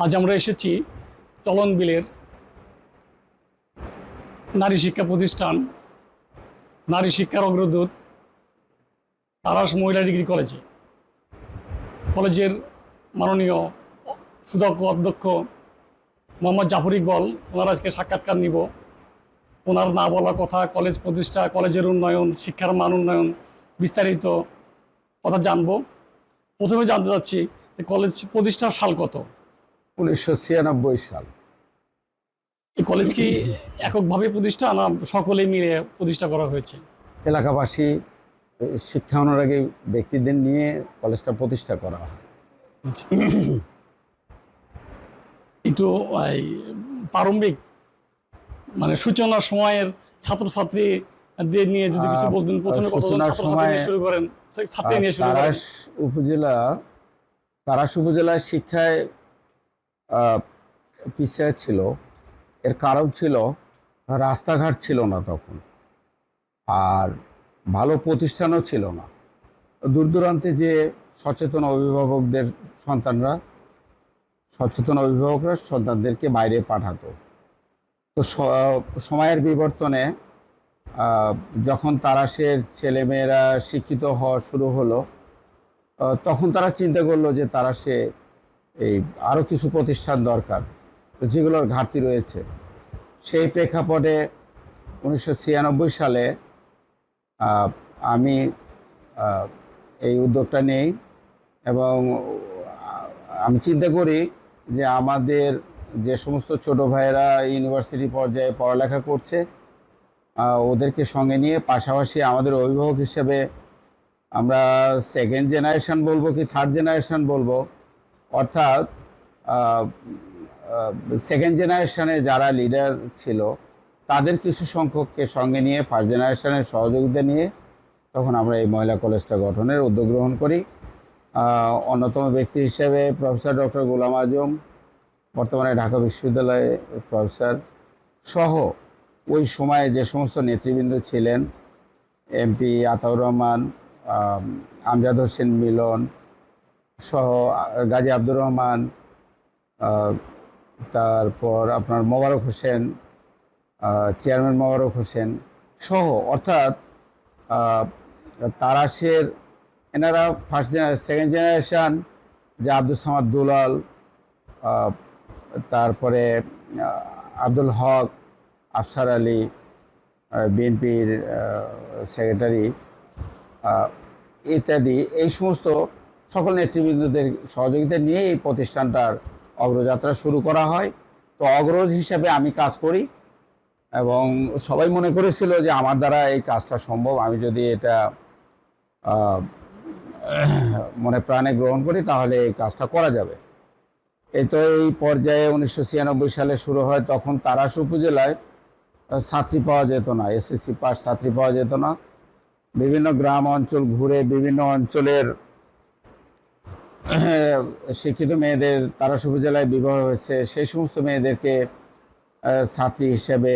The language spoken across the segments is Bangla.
আজ আমরা এসেছি চলন বিলের নারী শিক্ষা প্রতিষ্ঠান নারী শিক্ষার অগ্রদূত তারাস মহিলা ডিগ্রি কলেজে। কলেজের মাননীয় সুদক্ষ অধ্যক্ষ মোহাম্মদ জাফর ইকবাল, ওনার আজকে সাক্ষাৎকার নিব। ওনার না বলা কথা, কলেজ প্রতিষ্ঠা, কলেজের উন্নয়ন, শিক্ষার মান উন্নয়ন, বিস্তারিত কথা জানবো। প্রথমে জানতে চাচ্ছি কলেজ প্রতিষ্ঠার সাল কত? 1996 সাল। এই কলেজ কি এককভাবে প্রতিষ্ঠা না সকলে মিলে প্রতিষ্ঠা করা হয়েছে? এলাকাবাসী, শিক্ষা অনুরাগী ব্যক্তিদের নিয়ে কলেজটা প্রতিষ্ঠা করা হয়। আচ্ছা। একটু প্রারম্ভিক মানে সূচনার সময়ের ছাত্রছাত্রীদের নিয়ে যদি কিছু বলতেন। প্রথমে কতজন ছাত্রছাত্রী নিয়ে শুরু করেন? ছাত্রী নিয়ে শুরু করেন। তারাস উপজেলায় শিক্ষায় পিছিয়ে ছিল। এর কারণ ছিল রাস্তাঘাট ছিল না তখন, আর ভালো প্রতিষ্ঠানও ছিল না। দূর দূরান্তে যে সচেতন অভিভাবকরা সন্তানদেরকে বাইরে পাঠাতো। তো সময়ের বিবর্তনে যখন তারাশের ছেলেমেয়েরা শিক্ষিত হওয়া শুরু হলো, তখন তারা চিন্তা করলো যে তারাশে এই আরও কিছু প্রতিষ্ঠান দরকার, যেগুলোর ঘাটতি রয়েছে। সেই প্রেক্ষাপটে 1996 সালে আমি এই উদ্যোগটা নেই এবং আমি চিন্তা করি যে আমাদের যে সমস্ত ছোট ভাইয়েরা ইউনিভার্সিটি পর্যায়ে পড়ালেখা করছে, ওদেরকে সঙ্গে নিয়ে পাশাপাশি আমাদের অভিভাবক হিসেবে আমরা সেকেন্ড জেনারেশন বলবো কি থার্ড জেনারেশন বলবো, অর্থাৎ সেকেন্ড জেনারেশনে যারা লিডার ছিল তাদের কিছু সংখ্যককে সঙ্গে নিয়ে ফার্স্ট জেনারেশনের সহযোগিতা নিয়ে তখন আমরা এই মহিলা কলেজটা গঠনের উদ্যোগ গ্রহণ করি। অন্যতম ব্যক্তি হিসেবে প্রফেসর ডক্টর গোলাম আজম, বর্তমানে ঢাকা বিশ্ববিদ্যালয়ে প্রফেসর, সহ ওই সময়ে যে সমস্ত নেতৃবৃন্দ ছিলেন, এমপি আতাউর রহমান, আমজাদ হোসেন মিলন সহ, গাজী আব্দুর রহমান, তারপর আপনার মোবারক হোসেন, চেয়ারম্যান মোবারক হোসেন সহ, অর্থাৎ তারাশের এনারা সেকেন্ড জেনারেশন, যে আব্দুল সামাদ দুলাল, তারপরে আব্দুল হক, আফসার আলী, বিএনপির সেক্রেটারি ইত্যাদি, এই সমস্ত সকল নেতৃবৃন্দদের সহযোগিতা নিয়ে এই প্রতিষ্ঠানটার অগ্রযাত্রা শুরু করা হয়। তো অগ্রজ হিসাবে আমি কাজ করি এবং সবাই মনে করেছিল যে আমার দ্বারা এই কাজটা সম্ভব, আমি যদি এটা মনে প্রাণে গ্রহণ করি তাহলে এই কাজটা করা যাবে। এই তো এই পর্যায়ে 1996 সালে শুরু হয়। তখন তারাস উপজেলায় ছাত্রী পাওয়া যেত না, এসএসসি পাস ছাত্রী পাওয়া যেত না। বিভিন্ন গ্রাম অঞ্চল ঘুরে বিভিন্ন অঞ্চলের শিক্ষিত মেয়েদের তারাস উপজেলায় বিবাহ হয়েছে, সেই সমস্ত মেয়েদেরকে ছাত্রী হিসেবে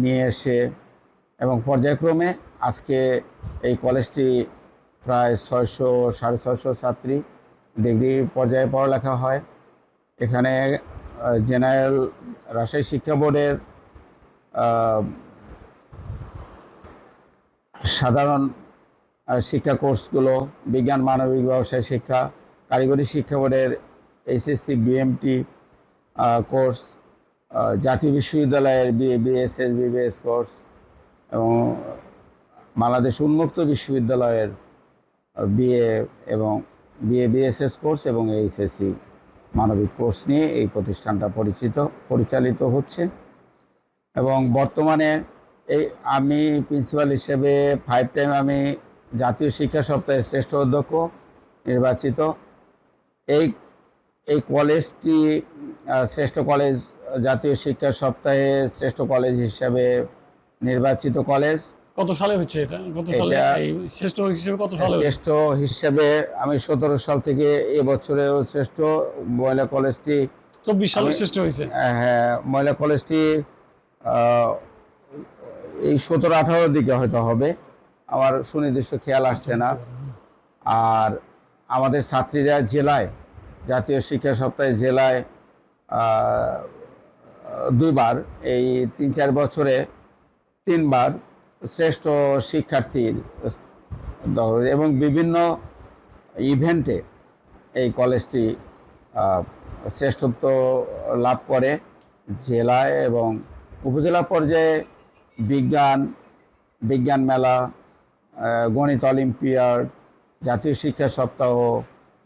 নিয়ে এসে এবং পর্যায়ক্রমে আজকে এই কলেজটি প্রায় 600-650 ছাত্রী ডিগ্রি পর্যায়ে পড়ালেখা হয়। এখানে জেনারেল রাজশাহী শিক্ষা বোর্ডের সাধারণ শিক্ষা কোর্সগুলো, বিজ্ঞান, মানবিক, ব্যবসায় শিক্ষা, কারিগরি শিক্ষা বোর্ডের এইচএসসি বিএমটি কোর্স, জাতীয় বিশ্ববিদ্যালয়ের বিএসএস বিবিএস কোর্স এবং বাংলাদেশ উন্মুক্ত বিশ্ববিদ্যালয়ের বিএ এবং বিএ বিএসএস কোর্স এবং এইচএসসি মানবিক কোর্স নিয়ে এই প্রতিষ্ঠানটা পরিচালিত হচ্ছে। এবং বর্তমানে আমি প্রিন্সিপাল হিসেবে 5 টাইম আমি জাতীয় শিক্ষা সপ্তাহের শ্রেষ্ঠ অধ্যক্ষ নির্বাচিত। এই কলেজটি শ্রেষ্ঠ কলেজ, জাতীয় শিক্ষা সপ্তাহে শ্রেষ্ঠ কলেজ হিসেবে নির্বাচিত কলেজ। কত সালে হচ্ছে এটা? কত সালে শ্রেষ্ঠ হিসেবে কত সালে? শ্রেষ্ঠ হিসেবে আমি 17 সাল থেকে এবছরেও শ্রেষ্ঠ মহিলা কলেজটি 24 সালে শ্রেষ্ঠ হয়েছে। হ্যাঁ, মহিলা কলেজটি এই 17-18 দিকে হয়তো হবে, আমার সুনির্দিষ্ট খেয়াল আসছে না। আর আমাদের ছাত্রীরা জেলায় জাতীয় শিক্ষা সপ্তাহে জেলায় 2বার, এই 3-4 বছরে 3বার শ্রেষ্ঠ শিক্ষার্থীর এবং বিভিন্ন ইভেন্টে এই কলেজটি শ্রেষ্ঠত্ব লাভ করে। জেলায় এবং উপজেলা পর্যায়ে বিজ্ঞান মেলা, গণিত অলিম্পিয়াড, জাতীয় শিক্ষা সপ্তাহ,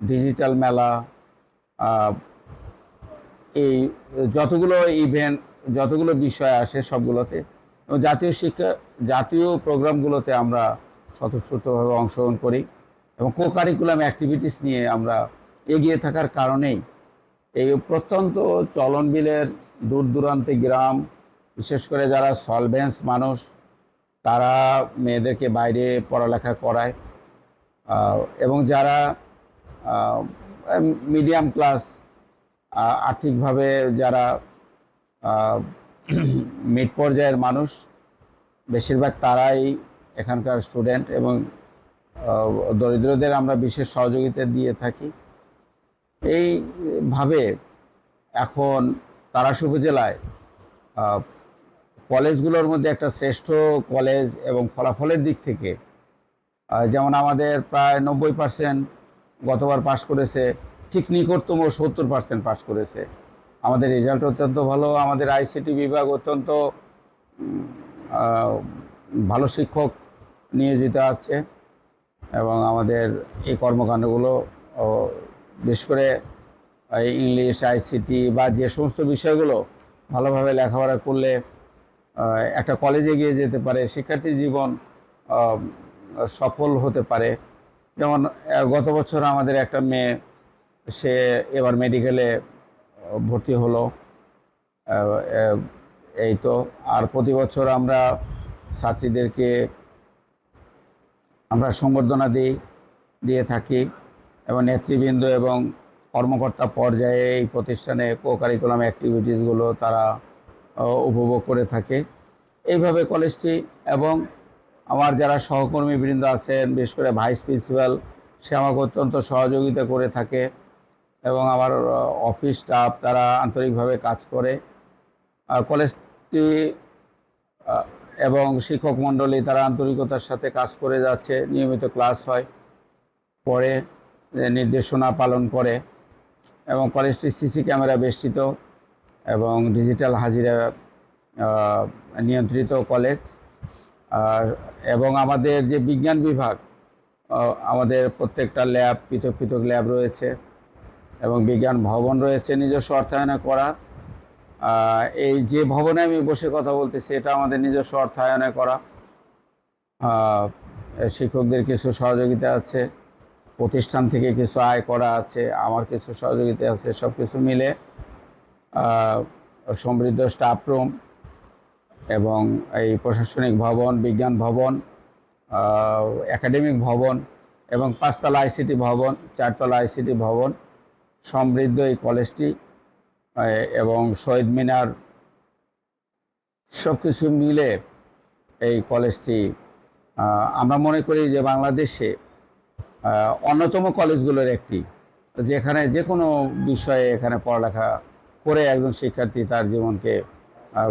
ডিজিটাল মেলা, এই যতগুলো ইভেন্ট, যতগুলো বিষয় আসে সবগুলোতে, এবং জাতীয় প্রোগ্রামগুলোতে আমরা স্বতঃস্ফূর্তভাবে অংশগ্রহণ করি এবং কো কারিকুলাম অ্যাক্টিভিটিস নিয়ে আমরা এগিয়ে থাকার কারণেই এই প্রত্যন্ত চলনবিলের দূর দূরান্তে গ্রাম, বিশেষ করে যারা সলভেন্স মানুষ, তারা মেয়েদেরকে বাইরে পড়ালেখা করায়, এবং যারা মিডিয়াম ক্লাস, আর্থিকভাবে যারা মিড পর্যায়ের মানুষ, বেশিরভাগ তারাই এখানকার স্টুডেন্ট, এবং দরিদ্রদের আমরা বিশেষ সহযোগিতা দিয়ে থাকি। এইভাবে এখন তারাশ উপজেলায় কলেজগুলোর মধ্যে একটা শ্রেষ্ঠ কলেজ, এবং ফলাফলের দিক থেকে যেমন আমাদের প্রায় 90% গতবার পাশ করেছে, ঠিক নিকটতম 70% পাশ করেছে। আমাদের রেজাল্ট অত্যন্ত ভালো। আমাদের আইসিটি বিভাগ অত্যন্ত ভালো শিক্ষক নিয়োজিত আছে, এবং আমাদের এই কর্মকাণ্ডগুলো বিশেষ করে ইংলিশ, আইসিটি বা যে সমস্ত বিষয়গুলো ভালোভাবে লেখাপড়া করলে একটা কলেজে গিয়ে যেতে পারে, শিক্ষার্থী জীবন সফল হতে পারে। যেমন গত বছর আমাদের একটা মেয়ে, সে এবার মেডিকেলে ভর্তি হলো। এই তো, আর প্রতি বছর আমরা ছাত্রীদেরকে আমরা সংবর্ধনা দিয়ে থাকি, এবং নেতৃবৃন্দ এবং কর্মকর্তা পর্যায়ে এই প্রতিষ্ঠানে কো কারিকুলাম অ্যাক্টিভিটিসগুলো তারা উপভোগ করে থাকে। এইভাবে কলেজটি, এবং আমার যারা সহকর্মীবৃন্দ আছেন, বিশেষ করে ভাইস প্রিন্সিপাল, সে আমাকে অত্যন্ত সহযোগিতা করে থাকে, এবং আমার অফিস স্টাফ তারা আন্তরিকভাবে কাজ করে। কলেজটি এবং শিক্ষক মণ্ডলী তারা আন্তরিকতার সাথে কাজ করে যাচ্ছে। নিয়মিত ক্লাস হয়, পড়ে, নির্দেশনা পালন করে, এবং কলেজটি সিসি ক্যামেরা বেষ্টিত এবং ডিজিটাল হাজিরা নিয়ন্ত্রিত কলেজ। এবং আমাদের যে বিজ্ঞান বিভাগ, আমাদের প্রত্যেকটা ল্যাব, পৃথক পৃথক ল্যাব রয়েছে, এবং বিজ্ঞান ভবন রয়েছে নিজস্ব অর্থায়নে করা। এই যে ভবনে আমি বসে কথা বলতেছি, এটা আমাদের নিজস্ব অর্থায়নে করা। শিক্ষকদের কিছু সহযোগিতা আছে, প্রতিষ্ঠান থেকে কিছু আয় করা আছে, আমার কিছু সহযোগিতা আছে। সব কিছু মিলে সমৃদ্ধ স্টাফ রুম, এবং এই প্রশাসনিক ভবন, বিজ্ঞান ভবন, একাডেমিক ভবন, এবং 5তলা আইসিটি ভবন, 4তলা আইসিটি ভবন সমৃদ্ধ এই কলেজটি, এবং শহীদ মিনার, সব কিছু মিলে এই কলেজটি আমরা মনে করি যে বাংলাদেশে অন্যতম কলেজগুলোর একটি, যেখানে যে কোনো বিষয়ে এখানে পড়ালেখা করে একজন শিক্ষার্থী তার জীবনকে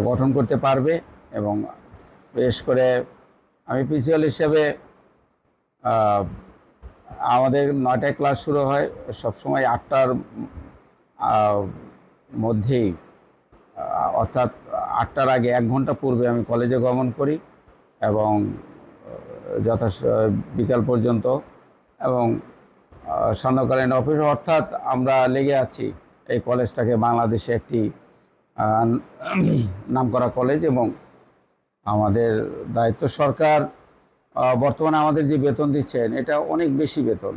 গঠন করতে পারবে। এবং বিশেষ করে আমি প্রিন্সিপাল হিসেবে, আমাদের 9টায় ক্লাস শুরু হয়, সবসময় 8টার মধ্যেই, অর্থাৎ 8টার আগে 1 ঘন্টা পূর্বে আমি কলেজে গমন করি, এবং বিকাল পর্যন্ত, এবং সান্ধ্যকালীন অফিস, অর্থাৎ আমরা লেগে আছি এই কলেজটাকে বাংলাদেশে একটি নামকরা কলেজ। এবং আমাদের দায়িত্ব, সরকার বর্তমানে আমাদের যে বেতন দিচ্ছেন এটা অনেক বেশি বেতন,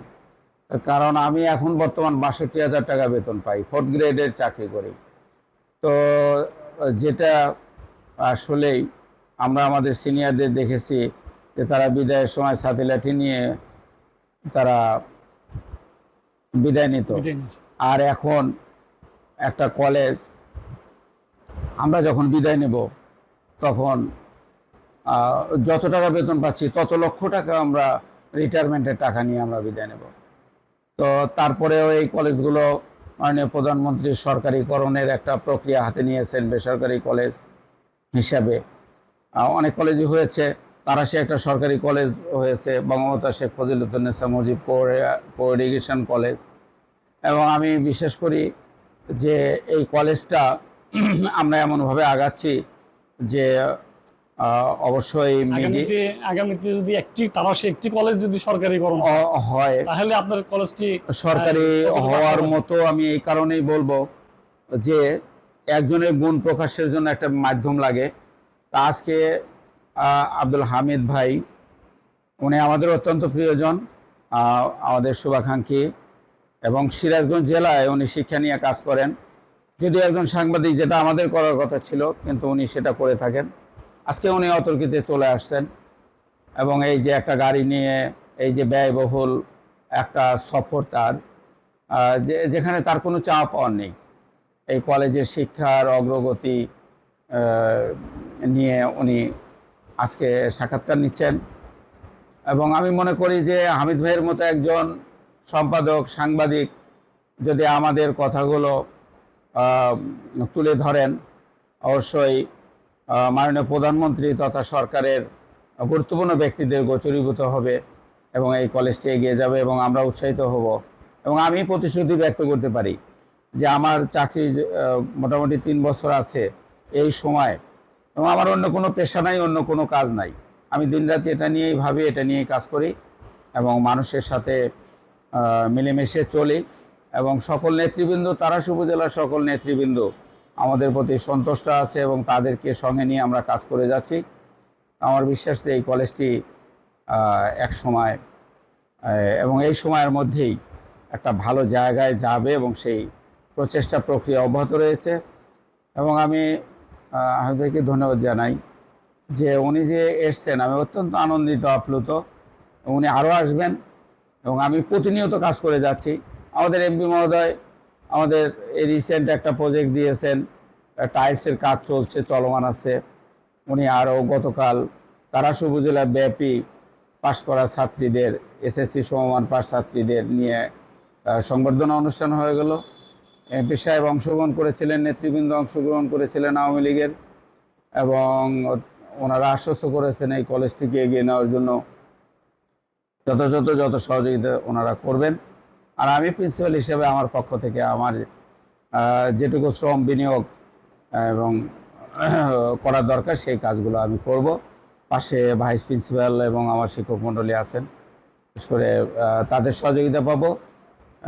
কারণ আমি এখন বর্তমান 62,000 টাকা বেতন পাই, 4th গ্রেডের চাকরি করি। তো যেটা আসলেই আমরা আমাদের সিনিয়রদের দেখেছি যে তারা বিদায়ের সময় সাথে লাঠি নিয়ে তারা বিদায় নিত, আর এখন একটা কলেজ আমরা যখন বিদায় নেব তখন যত টাকা বেতন পাচ্ছি তত লক্ষ টাকা আমরা রিটায়ারমেন্টের টাকা নিয়ে আমরা বিদায় নেব। তো তারপরেও এই কলেজগুলো মাননীয় প্রধানমন্ত্রী সরকারিকরণের একটা প্রক্রিয়া হাতে নিয়েছেন বেসরকারি কলেজ হিসাবে। অনেক কলেজই হয়েছে, তারা সে একটা সরকারি কলেজ হয়েছে, বঙ্গমাতা শেখ ফজিলাতুন্নেসা মুজিব কো এডুকেশন কলেজ। এবং আমি বিশ্বাস করি যে এই কলেজটা আমরা এমনভাবে আগাচ্ছি যে অবশ্যই আগামীতে যদি একটি কলেজ যদি সরকারিকরণ হয় তাহলে আপনার কলেজটি সরকারি হওয়ার মতো, আমি এই কারণেই বলবো যে একজনের গুণ প্রকাশের জন্য একটা মাধ্যম লাগে। তা আজকে আব্দুল হামিদ ভাই, উনি আমাদের অত্যন্ত প্রিয়জন, আমাদের শুভাকাঙ্ক্ষী, এবং সিরাজগঞ্জ জেলায় উনি শিক্ষা নিয়ে কাজ করেন। যদিও একজন সাংবাদিক, যেটা আমাদের করার কথা ছিল, কিন্তু উনি সেটা করে থাকেন। আজকে উনি অতর্কিতে চলে আসছেন এবং এই যে একটা গাড়ি নিয়ে এই যে ব্যয়বহুল একটা সফর তার, যেখানে তার কোনো চাপ পাওয়ার নেই, এই কলেজের শিক্ষার অগ্রগতি নিয়ে উনি আজকে সাক্ষাৎকার নিচ্ছেন। এবং আমি মনে করি যে হামিদ ভাইয়ের মতো একজন সম্পাদক, সাংবাদিক যদি আমাদের কথাগুলো তুলে ধরেন, অবশ্যই মাননীয় প্রধানমন্ত্রী তথা সরকারের গুরুত্বপূর্ণ ব্যক্তিদের গোচরীভূত হবে এবং এই কলেজটি এগিয়ে যাবে এবং আমরা উৎসাহিত হব। এবং আমি প্রতিশ্রুতি ব্যক্ত করতে পারি যে আমার চাকরি মোটামুটি 3 বছর আছে এই সময়, এবং আমার অন্য কোনো পেশা নাই, অন্য কোনো কাজ নাই। আমি দিনরাতি এটা নিয়েই ভাবি, এটা নিয়েই কাজ করি এবং মানুষের সাথে মিলেমিশে চলি। এবং সকল নেতৃবৃন্দ, তারাশ উপজেলার সকল নেতৃবৃন্দ আমাদের প্রতি সন্তুষ্ট আছে এবং তাদেরকে সঙ্গে নিয়ে আমরা কাজ করে যাচ্ছি। আমার বিশ্বাস যে এই কলেজটি এক সময় এবং এই সময়ের মধ্যেই একটা ভালো জায়গায় যাবে এবং সেই প্রচেষ্টা প্রক্রিয়া অব্যাহত রয়েছে। এবং আমি আহমেদ ভাইকে ধন্যবাদ জানাই যে উনি যে এসছেন, আমি অত্যন্ত আনন্দিত, আপ্লুত। উনি আরও আসবেন এবং আমি প্রতিনিয়ত কাজ করে যাচ্ছি। আমাদের এমপি মহোদয় আমাদের এই রিসেন্ট একটা প্রজেক্ট দিয়েছেন, টাইলসের কাজ চলছে, চলমান আছে। উনি আরও গতকাল তারাশ উপজেলা ব্যাপী পাশ করা ছাত্রীদের, এসএসসি সমমান পাশ ছাত্রীদের নিয়ে সংবর্ধনা অনুষ্ঠান হয়ে গেল। এমপি সাহেব অংশগ্রহণ করেছিলেন, নেতৃবৃন্দ অংশগ্রহণ করেছিলেন আওয়ামী লীগের, এবং ওনারা আশ্বস্ত করেছেন এই কলেজটিকে এগিয়ে নেওয়ার জন্য যত সহযোগিতা ওনারা করবেন। আর আমি প্রিন্সিপাল হিসেবে আমার পক্ষ থেকে আমার যেটুকু শ্রম বিনিয়োগ এবং করার দরকার সেই কাজগুলো আমি করব। পাশে ভাইস প্রিন্সিপাল এবং আমার শিক্ষক মণ্ডলী আছেন, বিশেষ করে তাদের সহযোগিতা পাবো।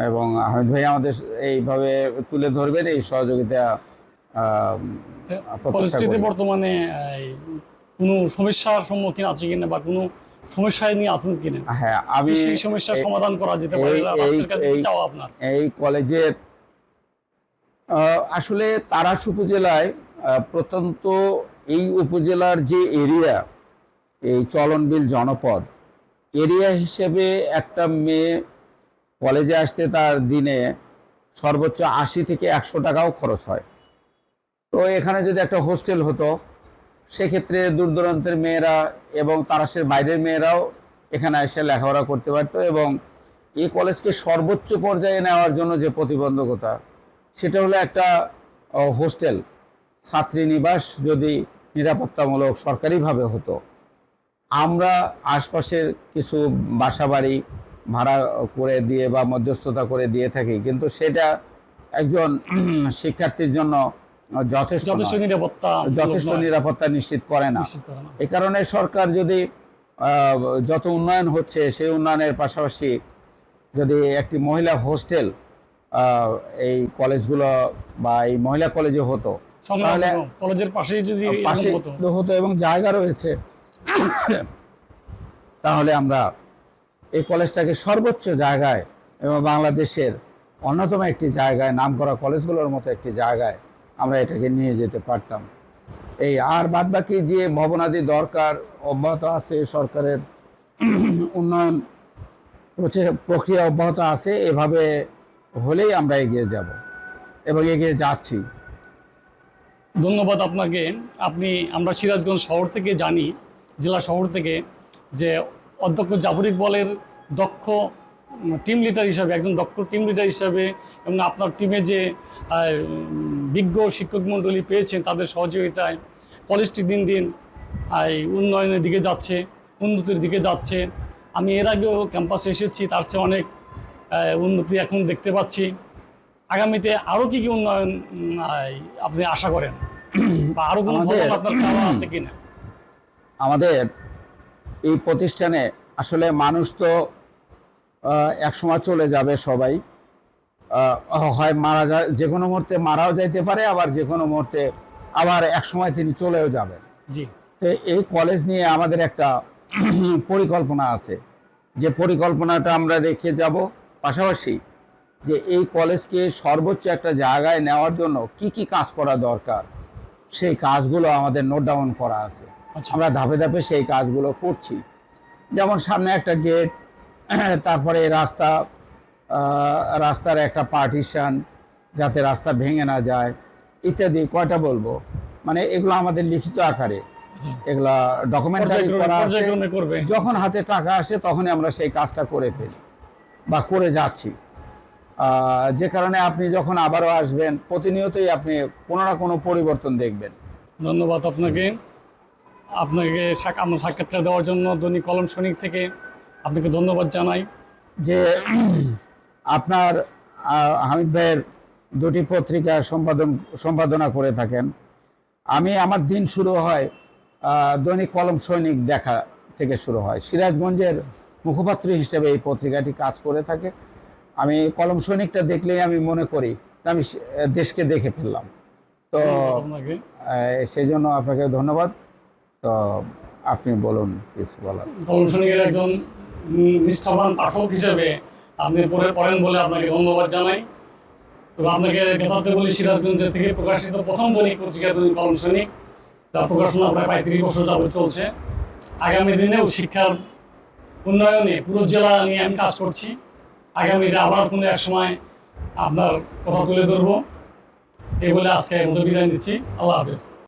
এবং আহমেদ ভাই আমাদের এইভাবে তুলে ধরবেন, এই সহযোগিতা। পরিস্থিতি বর্তমানে কোনো সমস্যার সম্মুখীন আছে কিনা বা কোনো সমস্যায় নিয়ে আছেন কিনা? হ্যাঁ, আমি সেই সমস্যার সমাধান করা যেতে পারে রাষ্ট্রের কাছে কি চাওয়া আপনার? এই কলেজের আসলে তারাশ উপজেলায় প্রত্যন্ত এই উপজেলার যে এরিয়া, এই চলনবিল জনপদ এরিয়া হিসেবে একটা মেয়ে কলেজে আসতে তার দিনে সর্বোচ্চ 80 থেকে 100 টাকাও খরচ হয়। তো এখানে যদি একটা হোস্টেল হতো, সেক্ষেত্রে দূর দূরান্তের মেয়েরা এবং তারাশের বাইরের মেয়েরাও এখানে এসে লেখাপড়া করতে পারতো। এবং এই কলেজকে সর্বোচ্চ পর্যায়ে নেওয়ার জন্য যে প্রতিবন্ধকতা, সেটা হলো একটা হোস্টেল, ছাত্রীনিবাস যদি নিরাপত্তামূলক সরকারিভাবে হতো। আমরা আশপাশের কিছু বাসাবাড়ি ভাড়া করে দিয়ে বা মধ্যস্থতা করে দিয়ে থাকি, কিন্তু সেটা একজন শিক্ষার্থীর জন্য যথেষ্ট নিরাপত্তা নিশ্চিত করে না। এই কারণে সরকার যদি যত উন্নয়ন হচ্ছে সেই উন্নয়নের পাশাপাশি যদি একটি মহিলা হোস্টেল এই কলেজগুলো বা এই মহিলা কলেজে হতো, তাহলে কলেজের পাশেই যদি হতো এবং জায়গা রয়েছে, তাহলে আমরা এই কলেজটাকে সর্বোচ্চ জায়গায় এবং বাংলাদেশের অন্যতম একটি জায়গায়, নামকরা কলেজগুলোর মতো একটি জায়গায় আমরা এটাকে নিয়ে যেতে পারতাম। এই আর বাদবাকি যে ভবনাদি দরকার অব্যাহত আছে, সরকারের উন্নয়ন প্রক্রিয়া অব্যাহত আছে, এভাবে হলেই আমরা এগিয়ে যাব এবং এগিয়ে যাচ্ছি। ধন্যবাদ আপনাকে। আমরা সিরাজগঞ্জ শহর থেকে জানি, জেলা শহর থেকে, যে অধ্যক্ষ জাফর ইকবালের দক্ষ টিম লিডার হিসাবে, একজন দক্ষ টিম লিডার হিসাবে, এবং আপনার টিমে যে বিজ্ঞ শিক্ষক মণ্ডলী পেয়েছেন তাদের সহযোগিতায় কলেজটি দিন দিন উন্নয়নের দিকে যাচ্ছে, উন্নতির দিকে যাচ্ছে। আমি এর আগেও ক্যাম্পাসে এসেছি, তার চেয়ে অনেক উন্নতি এখন দেখতে পাচ্ছি। আগামীতে আরও কী কী উন্নয়ন আপনি আশা করেন, বা আরও কোনো আমাদের- আপনার চাওয়া আছে কিনা? আমাদের এই প্রতিষ্ঠানে আসলে মানুষ তো একসময় চলে যাবে সবাই, হয় মারা যায়, যে কোনো মুহূর্তে মারাও যাইতে পারে, আবার যে কোনো মুহূর্তে আবার একসময় তিনি চলেও যাবেন। জি, তো এই কলেজ নিয়ে আমাদের একটা পরিকল্পনা আছে, যে পরিকল্পনাটা আমরা রেখে যাব। পাশাপাশি যে এই কলেজকে সর্বোচ্চ একটা জায়গায় নেওয়ার জন্য কি কি কাজ করা দরকার, সেই কাজগুলো আমাদের নোট ডাউন করা আছে। আচ্ছা। আমরা ধাপে ধাপে সেই কাজগুলো করছি। যেমন সামনে একটা গেট, তারপরে রাস্তার একটা পার্টিশন, যাতে রাস্তা ভেঙে না যায়, ইত্যাদি। কয়টা বলবো, মানে এগুলো আমাদের লিখিত আকারে, আচ্ছা। এগুলা ডকুমেন্টারি করা আছে। পর্যায়ক্রমে করবে। যখন হাতে টাকা আসে তখনই আমরা সেই কাজটা করে ফেলি বা করে যাচ্ছি। যে কারণে আপনি যখন আবারও আসবেন, প্রতিনিয়তই আপনি কোনো না কোনো পরিবর্তন দেখবেন। ধন্যবাদ আপনাকে আমার সাক্ষাৎকার দেওয়ার জন্য দৈনিক কলম সৈনিক থেকে আপনাকে ধন্যবাদ জানাই। যে আপনার হামিদ ভাইয়ের দুটি পত্রিকা সম্পাদনা করে থাকেন। আমার দিন শুরু হয় দৈনিক কলম সৈনিক দেখা থেকে শুরু হয়। সিরাজগঞ্জের মুখপাত্র হিসেবে এই পত্রিকাটি কাজ করে থাকে। আমি কলম সৈনিকটা দেখলেই আমি মনে করি আমি দেশকে দেখে ফেললাম। তো আপনাকে সেই জন্য আপনাকে ধন্যবাদ। তো আপনি বলুন কিছু বলার। কলম সৈনিকের একজন নিষ্ঠাবান পাঠক হিসেবে আপনি পড়েন বলে আপনাকে ধন্যবাদ জানাই। তো আপনাকে যথার্থ বলি, সিরাজগঞ্জের থেকে প্রকাশিত প্রথম দৈনিক পত্রিকা দৈনিক কলম সৈনিক, তার প্রকাশনা প্রায় 35 বছর যাবত চলছে। আগামী দিনেও শিক্ষার উন্নয়নে পুরো জেলা নিয়ে আমি কাজ করছি। আগামীতে আবার কোনো এক সময় আপনার কথা তুলে ধরবো। এই বলে আজকে বিদায় দিচ্ছি। আল্লাহ হাফেজ।